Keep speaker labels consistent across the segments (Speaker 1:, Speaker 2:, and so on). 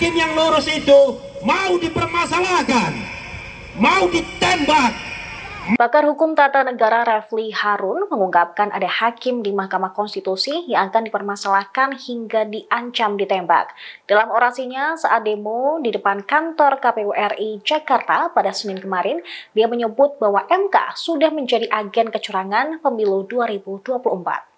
Speaker 1: hakim yang lurus itu mau dipermasalahkan, mau ditembak.
Speaker 2: Pakar hukum tata negara Refli Harun mengungkapkan ada hakim di Mahkamah Konstitusi yang akan dipermasalahkan hingga diancam ditembak. Dalam orasinya saat demo di depan kantor KPU RI Jakarta pada Senin kemarin, dia menyebut bahwa MK sudah menjadi agen kecurangan pemilu 2024.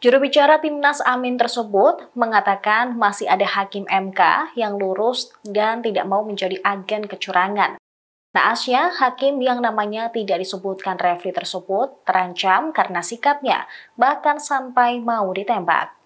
Speaker 2: Juru bicara Timnas Amin tersebut mengatakan masih ada hakim MK yang lurus dan tidak mau menjadi agen kecurangan. Naasnya, hakim yang namanya tidak disebutkan Refli tersebut terancam karena sikapnya, bahkan sampai mau ditembak.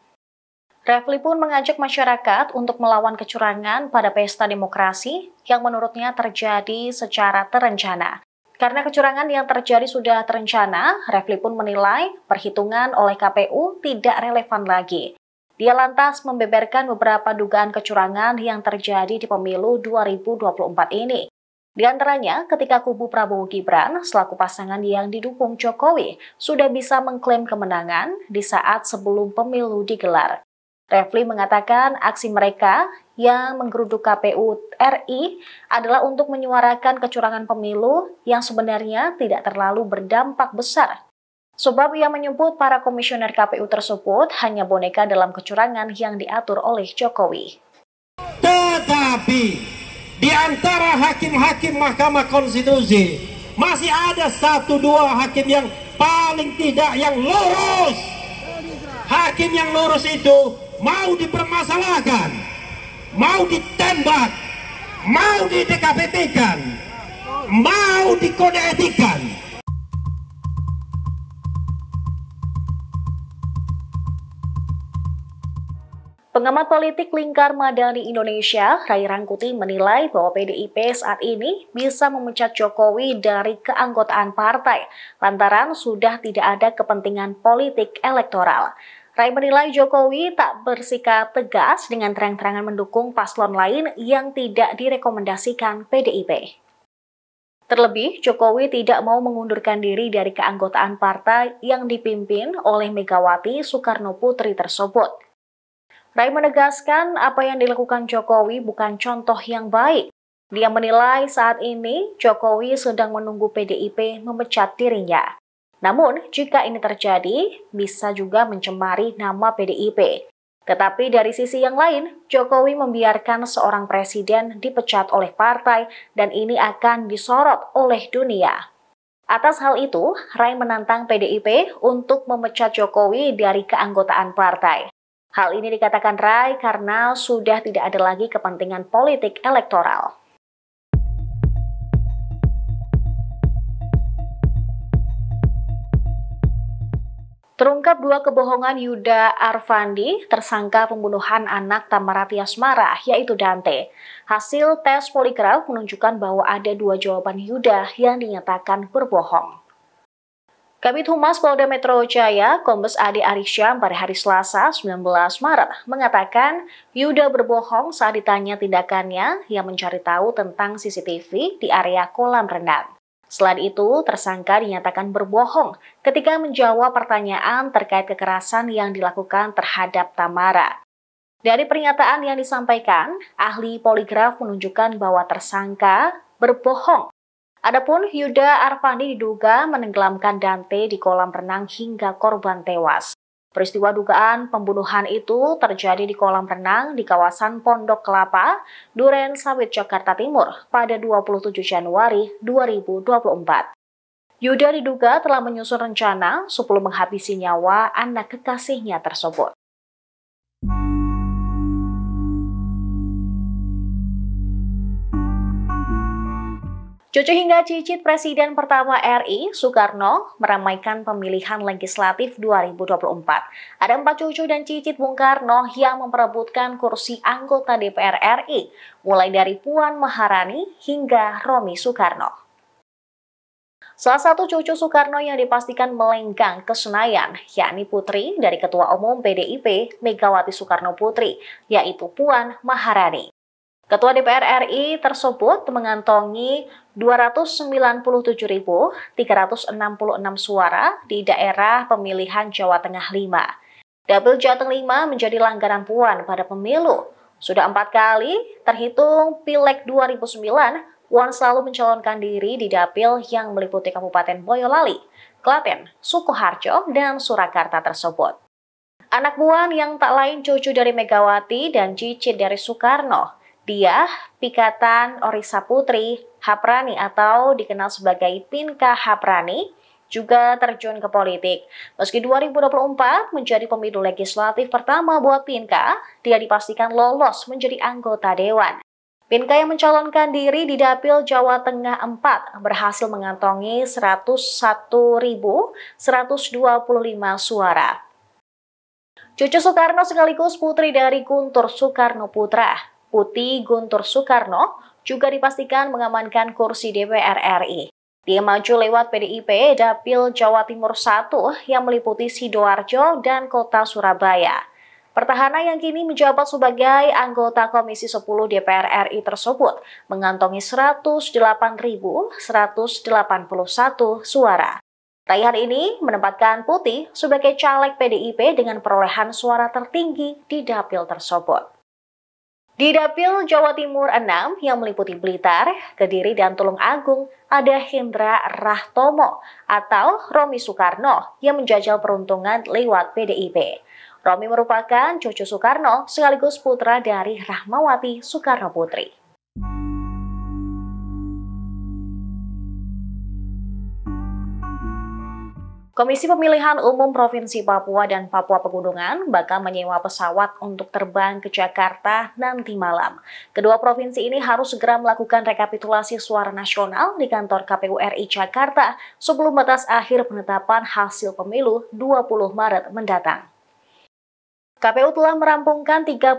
Speaker 2: Refli pun mengajak masyarakat untuk melawan kecurangan pada pesta demokrasi yang menurutnya terjadi secara terencana. Karena kecurangan yang terjadi sudah terencana, Refli pun menilai perhitungan oleh KPU tidak relevan lagi. Dia lantas membeberkan beberapa dugaan kecurangan yang terjadi di pemilu 2024 ini. Di antaranya, ketika kubu Prabowo Gibran selaku pasangan yang didukung Jokowi sudah bisa mengklaim kemenangan di saat sebelum pemilu digelar. Refli mengatakan aksi mereka yang menggeruduk KPU RI adalah untuk menyuarakan kecurangan pemilu yang sebenarnya tidak terlalu berdampak besar. Sebab ia menyebut para komisioner KPU tersebut hanya boneka dalam kecurangan yang diatur oleh Jokowi.
Speaker 1: Tetapi di antara hakim-hakim Mahkamah Konstitusi masih ada 1-2 hakim yang paling tidak yang lurus. Hakim yang lurus itu mau dipermasalahkan, mau ditembak, mau di DKPP-kan, mau dikode etikan.
Speaker 2: Pengamat politik Lingkar Madani Indonesia, Ray Rangkuti menilai bahwa PDIP saat ini bisa memecat Jokowi dari keanggotaan partai, lantaran sudah tidak ada kepentingan politik elektoral. Ray menilai Jokowi tak bersikap tegas dengan terang-terangan mendukung paslon lain yang tidak direkomendasikan PDIP. Terlebih, Jokowi tidak mau mengundurkan diri dari keanggotaan partai yang dipimpin oleh Megawati Soekarno Putri tersebut. Ray menegaskan apa yang dilakukan Jokowi bukan contoh yang baik. Dia menilai saat ini Jokowi sedang menunggu PDIP memecat dirinya. Namun, jika ini terjadi, bisa juga mencemari nama PDIP. Tetapi dari sisi yang lain, Jokowi membiarkan seorang presiden dipecat oleh partai dan ini akan disorot oleh dunia. Atas hal itu, Ray menantang PDIP untuk memecat Jokowi dari keanggotaan partai. Hal ini dikatakan Ray karena sudah tidak ada lagi kepentingan politik elektoral. Terungkap 2 kebohongan Yuda Arfandi, tersangka pembunuhan anak Tamarati Asmara, yaitu Dante. Hasil tes poligraf menunjukkan bahwa ada 2 jawaban Yuda yang dinyatakan berbohong. Kabid Humas Polda Metro Jaya, Kombes Ade Arissyam pada hari Selasa 19 Maret mengatakan Yuda berbohong saat ditanya tindakannya yang mencari tahu tentang CCTV di area kolam renang. Selain itu, tersangka dinyatakan berbohong ketika menjawab pertanyaan terkait kekerasan yang dilakukan terhadap Tamara. Dari pernyataan yang disampaikan, ahli poligraf menunjukkan bahwa tersangka berbohong. Adapun Yuda Arfandi diduga menenggelamkan Dante di kolam renang hingga korban tewas. Peristiwa dugaan pembunuhan itu terjadi di kolam renang di kawasan Pondok Kelapa, Duren Sawit, Jakarta Timur pada 27 Januari 2024. Yuda diduga telah menyusun rencana sebelum menghabisi nyawa anak kekasihnya tersebut. Cucu hingga cicit Presiden pertama RI, Soekarno, meramaikan pemilihan legislatif 2024. Ada 4 cucu dan cicit Bung Karno yang memperebutkan kursi anggota DPR RI, mulai dari Puan Maharani hingga Romi Soekarno. Salah satu cucu Soekarno yang dipastikan melenggang ke Senayan, yakni putri dari Ketua Umum PDIP, Megawati Soekarno Putri, yaitu Puan Maharani. Ketua DPR RI tersebut mengantongi 297.366 suara di daerah pemilihan Jawa Tengah 5. Dapil Jateng 5 menjadi langganan Puan pada pemilu. Sudah 4 kali terhitung Pileg 2009, Puan selalu mencalonkan diri di dapil yang meliputi Kabupaten Boyolali, Klaten, Sukoharjo, dan Surakarta tersebut. Anak Puan yang tak lain cucu dari Megawati dan cicit dari Soekarno, dia Pikatan Orisa Putri Haprani atau dikenal sebagai Pinka Haprani, juga terjun ke politik. Meski 2024 menjadi pemilu legislatif pertama buat Pinka, dia dipastikan lolos menjadi anggota dewan. Pinka yang mencalonkan diri di Dapil Jawa Tengah 4 berhasil mengantongi 101.125 suara. Cucu Soekarno sekaligus putri dari Guntur Soekarno Putra, Putih Guntur Soekarno, juga dipastikan mengamankan kursi DPR RI. Dia maju lewat PDIP Dapil Jawa Timur 1 yang meliputi Sidoarjo dan Kota Surabaya. Petahana yang kini menjabat sebagai anggota Komisi 10 DPR RI tersebut mengantongi 108.181 suara. Raihan ini menempatkan Putih sebagai caleg PDIP dengan perolehan suara tertinggi di dapil tersebut. Di Dapil Jawa Timur 6 yang meliputi Blitar, Kediri, dan Tulung Agung, ada Hendra Rahtomo atau Romi Soekarno yang menjajal peruntungan lewat PDIP. Romi merupakan cucu Soekarno sekaligus putra dari Rahmawati Soekarno Putri. Komisi Pemilihan Umum Provinsi Papua dan Papua Pegunungan bakal menyewa pesawat untuk terbang ke Jakarta nanti malam. Kedua provinsi ini harus segera melakukan rekapitulasi suara nasional di kantor KPU RI Jakarta sebelum batas akhir penetapan hasil pemilu 20 Maret mendatang. KPU telah merampungkan 35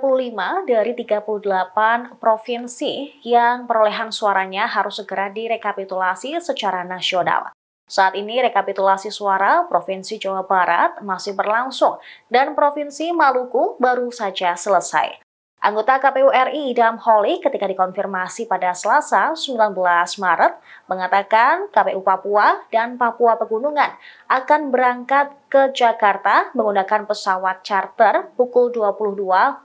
Speaker 2: dari 38 provinsi yang perolehan suaranya harus segera direkapitulasi secara nasional. Saat ini rekapitulasi suara Provinsi Jawa Barat masih berlangsung dan Provinsi Maluku baru saja selesai. Anggota KPU RI Idham Holik ketika dikonfirmasi pada Selasa 19 Maret mengatakan KPU Papua dan Papua Pegunungan akan berangkat ke Jakarta menggunakan pesawat charter pukul 22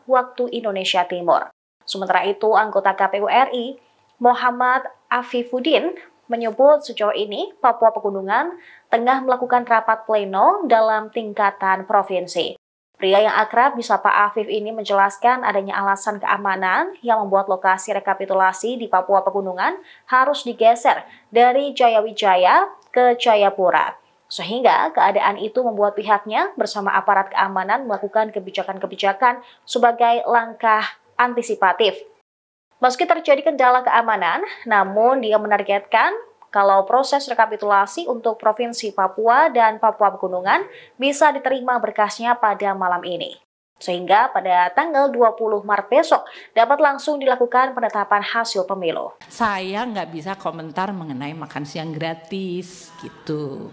Speaker 2: waktu Indonesia Timur. Sementara itu, anggota KPU RI Muhammad Afifuddin menyebut sejauh ini Papua Pegunungan tengah melakukan rapat pleno dalam tingkatan provinsi. Pria yang akrab disapa Afif ini menjelaskan adanya alasan keamanan yang membuat lokasi rekapitulasi di Papua Pegunungan harus digeser dari Jayawijaya ke Jayapura. Sehingga keadaan itu membuat pihaknya bersama aparat keamanan melakukan kebijakan-kebijakan sebagai langkah antisipatif. Meski terjadi kendala keamanan, namun dia menargetkan kalau proses rekapitulasi untuk Provinsi Papua dan Papua Pegunungan bisa diterima berkasnya pada malam ini. Sehingga pada tanggal 20 Maret besok dapat langsung dilakukan penetapan hasil pemilu.
Speaker 3: Saya nggak bisa komentar mengenai makan siang gratis, gitu.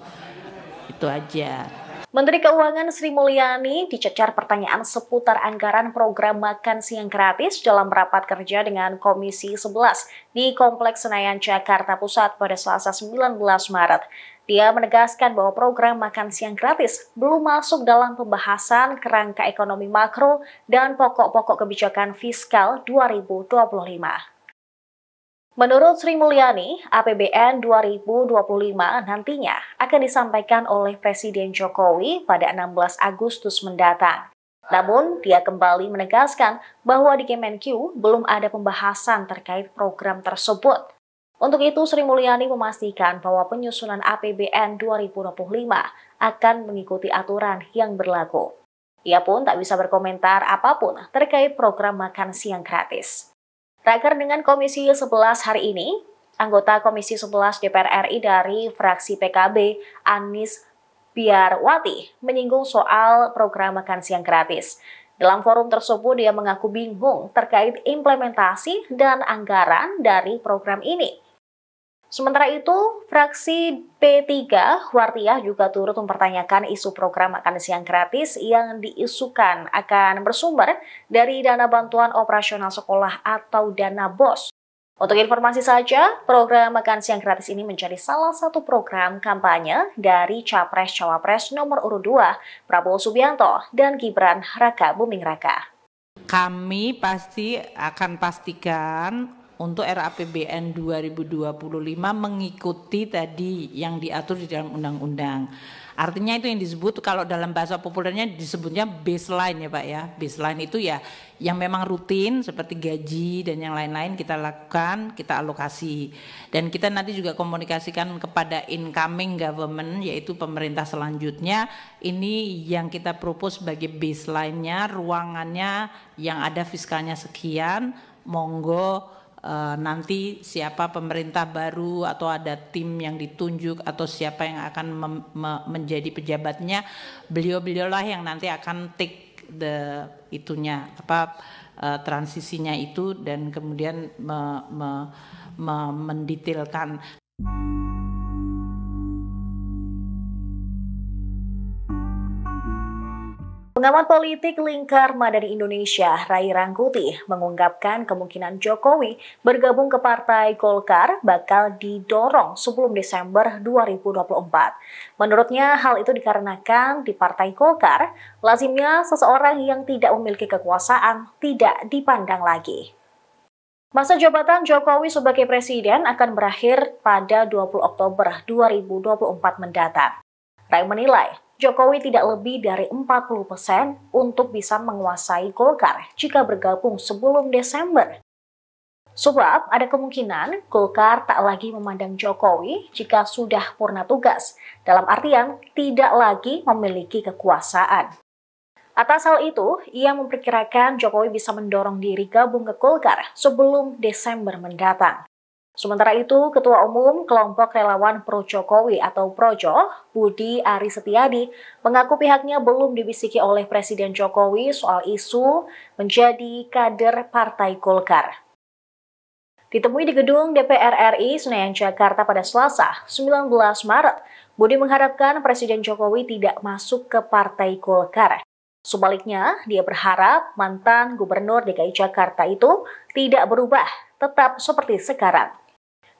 Speaker 3: Itu aja.
Speaker 2: Menteri Keuangan Sri Mulyani dicecar pertanyaan seputar anggaran program makan siang gratis dalam rapat kerja dengan Komisi 11 di Kompleks Senayan, Jakarta Pusat pada Selasa 19 Maret. Dia menegaskan bahwa program makan siang gratis belum masuk dalam pembahasan kerangka ekonomi makro dan pokok-pokok kebijakan fiskal 2025. Menurut Sri Mulyani, APBN 2025 nantinya akan disampaikan oleh Presiden Jokowi pada 16 Agustus mendatang. Namun, dia kembali menegaskan bahwa di Kemenq belum ada pembahasan terkait program tersebut. Untuk itu, Sri Mulyani memastikan bahwa penyusunan APBN 2025 akan mengikuti aturan yang berlaku. Ia pun tak bisa berkomentar apapun terkait program makan siang gratis. Raker dengan Komisi 11 hari ini, anggota Komisi 11 DPR RI dari fraksi PKB, Anis Biarwati, menyinggung soal program makan siang gratis. Dalam forum tersebut, dia mengaku bingung terkait implementasi dan anggaran dari program ini. Sementara itu, fraksi P3 Wartiyah juga turut mempertanyakan isu program makan siang gratis yang diisukan akan bersumber dari dana bantuan operasional sekolah atau dana BOS. Untuk informasi saja, program makan siang gratis ini menjadi salah satu program kampanye dari Capres-Cawapres nomor urut 2 Prabowo Subianto dan Gibran Raka Buming Raka.
Speaker 3: Kami pasti akan pastikan untuk RAPBN 2025 mengikuti tadi yang diatur di dalam undang-undang. Artinya itu yang disebut, kalau dalam bahasa populernya disebutnya baseline ya Pak ya. Baseline itu ya yang memang rutin seperti gaji dan yang lain-lain kita lakukan, kita alokasi. Dan kita nanti juga komunikasikan kepada incoming government, yaitu pemerintah selanjutnya. Ini yang kita propose sebagai baseline-nya, ruangannya yang ada fiskalnya sekian, monggo nanti siapa pemerintah baru atau ada tim yang ditunjuk atau siapa yang akan menjadi pejabatnya, beliau-beliaulah yang nanti akan take the itunya transisinya itu dan kemudian mendetailkan.
Speaker 2: Pengamat politik Lingkar Madani Indonesia, Ray Rangkuti, mengungkapkan kemungkinan Jokowi bergabung ke Partai Golkar bakal didorong sebelum Desember 2024. Menurutnya, hal itu dikarenakan di Partai Golkar, lazimnya seseorang yang tidak memiliki kekuasaan tidak dipandang lagi. Masa jabatan Jokowi sebagai presiden akan berakhir pada 20 Oktober 2024 mendatang. Ray menilai, Jokowi tidak lebih dari 40% untuk bisa menguasai Golkar jika bergabung sebelum Desember. Sebab ada kemungkinan Golkar tak lagi memandang Jokowi jika sudah purna tugas, dalam artian tidak lagi memiliki kekuasaan. Atas hal itu, ia memperkirakan Jokowi bisa mendorong diri gabung ke Golkar sebelum Desember mendatang. Sementara itu, Ketua Umum Kelompok Relawan Pro Jokowi atau Projo, Budi Ari Setiadi, mengaku pihaknya belum dibisiki oleh Presiden Jokowi soal isu menjadi kader Partai Golkar. Ditemui di gedung DPR RI Senayan Jakarta pada Selasa, 19 Maret, Budi mengharapkan Presiden Jokowi tidak masuk ke Partai Golkar. Sebaliknya, dia berharap mantan Gubernur DKI Jakarta itu tidak berubah, tetap seperti sekarang.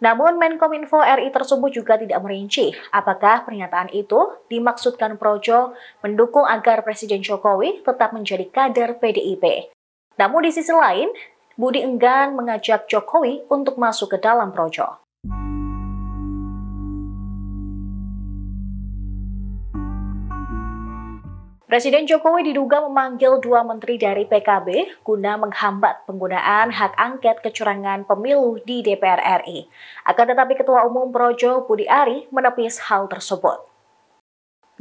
Speaker 2: Namun Menkominfo RI tersebut juga tidak merinci apakah pernyataan itu dimaksudkan Projo mendukung agar Presiden Jokowi tetap menjadi kader PDIP. Namun di sisi lain, Budi enggan mengajak Jokowi untuk masuk ke dalam Projo. Presiden Jokowi diduga memanggil 2 menteri dari PKB guna menghambat penggunaan hak angket kecurangan pemilu di DPR RI. Akan tetapi Ketua Umum Projo Budi Ari menepis hal tersebut.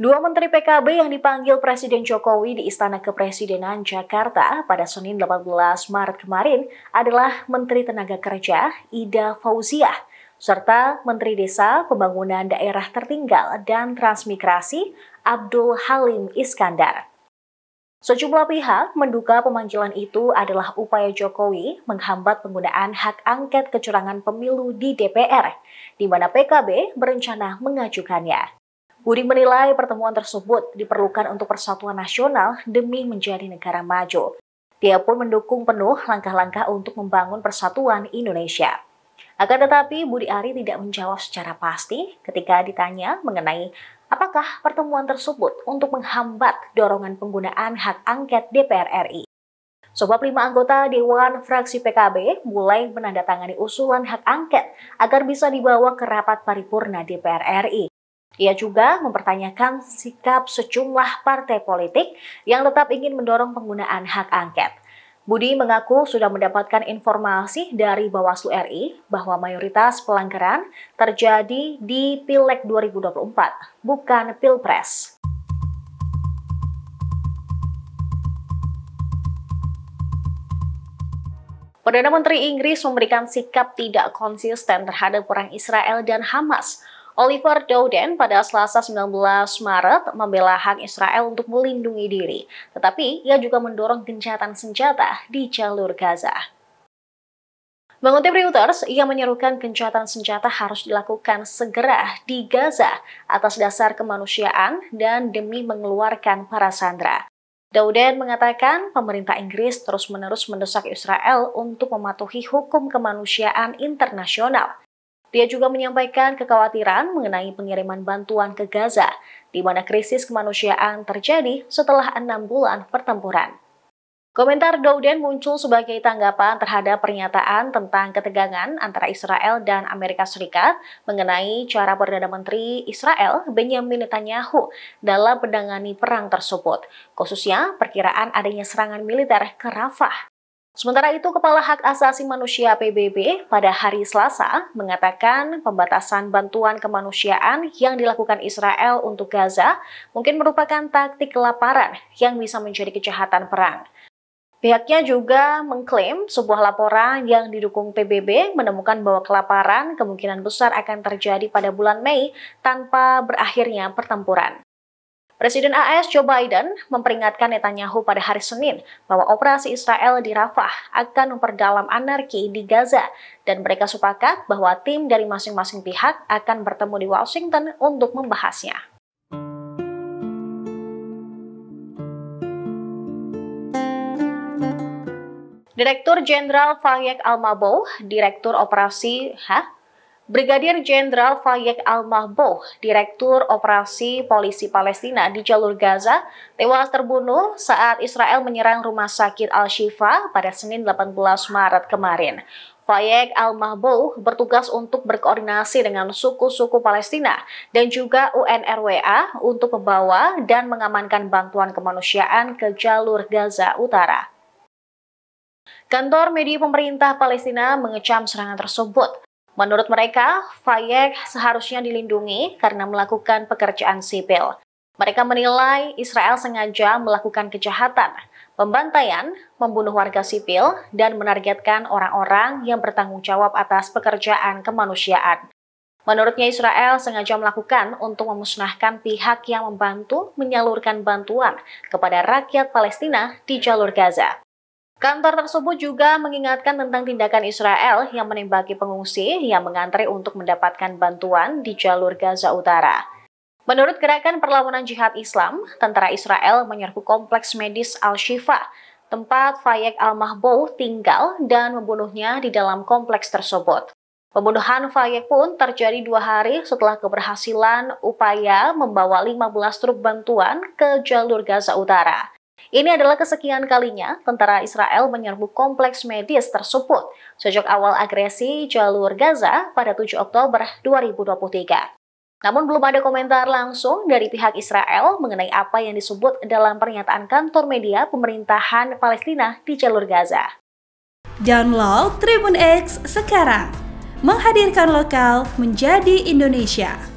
Speaker 2: 2 menteri PKB yang dipanggil Presiden Jokowi di Istana Kepresidenan Jakarta pada Senin 18 Maret kemarin adalah Menteri Tenaga Kerja Ida Fauziah, serta Menteri Desa, Pembangunan Daerah Tertinggal dan Transmigrasi Abdul Halim Iskandar. Sejumlah pihak menduga pemanggilan itu adalah upaya Jokowi menghambat penggunaan hak angket kecurangan pemilu di DPR, di mana PKB berencana mengajukannya. Budi menilai pertemuan tersebut diperlukan untuk persatuan nasional demi menjadi negara maju. Dia pun mendukung penuh langkah-langkah untuk membangun persatuan Indonesia. Akan tetapi, Budi Ari tidak menjawab secara pasti ketika ditanya mengenai apakah pertemuan tersebut untuk menghambat dorongan penggunaan hak angket DPR RI. Sebab 5 anggota Dewan Fraksi PKB mulai menandatangani usulan hak angket agar bisa dibawa ke rapat paripurna DPR RI. Ia juga mempertanyakan sikap sejumlah partai politik yang tetap ingin mendorong penggunaan hak angket. Budi mengaku sudah mendapatkan informasi dari Bawaslu RI bahwa mayoritas pelanggaran terjadi di Pileg 2024, bukan Pilpres. Perdana Menteri Inggris memberikan sikap tidak konsisten terhadap perang Israel dan Hamas. Oliver Dowden pada Selasa 19 Maret membela hak Israel untuk melindungi diri, tetapi ia juga mendorong gencatan senjata di jalur Gaza. Mengutip Reuters, ia menyerukan gencatan senjata harus dilakukan segera di Gaza atas dasar kemanusiaan dan demi mengeluarkan para sandera. Dowden mengatakan pemerintah Inggris terus-menerus mendesak Israel untuk mematuhi hukum kemanusiaan internasional. Dia juga menyampaikan kekhawatiran mengenai pengiriman bantuan ke Gaza, di mana krisis kemanusiaan terjadi setelah 6 bulan pertempuran. Komentar Dauden muncul sebagai tanggapan terhadap pernyataan tentang ketegangan antara Israel dan Amerika Serikat mengenai cara Perdana Menteri Israel Benjamin Netanyahu dalam menangani perang tersebut, khususnya perkiraan adanya serangan militer ke Rafah. Sementara itu, Kepala Hak Asasi Manusia PBB pada hari Selasa mengatakan pembatasan bantuan kemanusiaan yang dilakukan Israel untuk Gaza mungkin merupakan taktik kelaparan yang bisa menjadi kejahatan perang. Pihaknya juga mengklaim sebuah laporan yang didukung PBB menemukan bahwa kelaparan kemungkinan besar akan terjadi pada bulan Mei tanpa berakhirnya pertempuran. Presiden AS Joe Biden memperingatkan Netanyahu pada hari Senin bahwa operasi Israel di Rafah akan memperdalam anarki di Gaza dan mereka sepakat bahwa tim dari masing-masing pihak akan bertemu di Washington untuk membahasnya. Direktur Jenderal Fayez Al-Mahbouh, Brigadir Jenderal Fayez Al-Mahbouh, Direktur Operasi Polisi Palestina di jalur Gaza, tewas terbunuh saat Israel menyerang rumah sakit Al-Shifa pada Senin 18 Maret kemarin. Fayez Al-Mahbouh bertugas untuk berkoordinasi dengan suku-suku Palestina dan juga UNRWA untuk membawa dan mengamankan bantuan kemanusiaan ke jalur Gaza Utara. Kantor media pemerintah Palestina mengecam serangan tersebut. Menurut mereka, Fayez seharusnya dilindungi karena melakukan pekerjaan sipil. Mereka menilai Israel sengaja melakukan kejahatan, pembantaian, membunuh warga sipil, dan menargetkan orang-orang yang bertanggung jawab atas pekerjaan kemanusiaan. Menurutnya Israel sengaja melakukan untuk memusnahkan pihak yang membantu menyalurkan bantuan kepada rakyat Palestina di jalur Gaza. Kantor tersebut juga mengingatkan tentang tindakan Israel yang menembaki pengungsi yang mengantri untuk mendapatkan bantuan di jalur Gaza Utara. Menurut Gerakan Perlawanan Jihad Islam, tentara Israel menyerbu kompleks medis Al-Shifa, tempat Fayez Al-Mahbouh tinggal dan membunuhnya di dalam kompleks tersebut. Pembunuhan Fayez pun terjadi 2 hari setelah keberhasilan upaya membawa 15 truk bantuan ke jalur Gaza Utara. Ini adalah kesekian kalinya tentara Israel menyerbu kompleks medis tersebut sejak awal agresi jalur Gaza pada 7 Oktober 2023. Namun belum ada komentar langsung dari pihak Israel mengenai apa yang disebut dalam pernyataan kantor media pemerintahan Palestina di jalur Gaza.
Speaker 4: Download Tribun X sekarang, menghadirkan lokal menjadi Indonesia.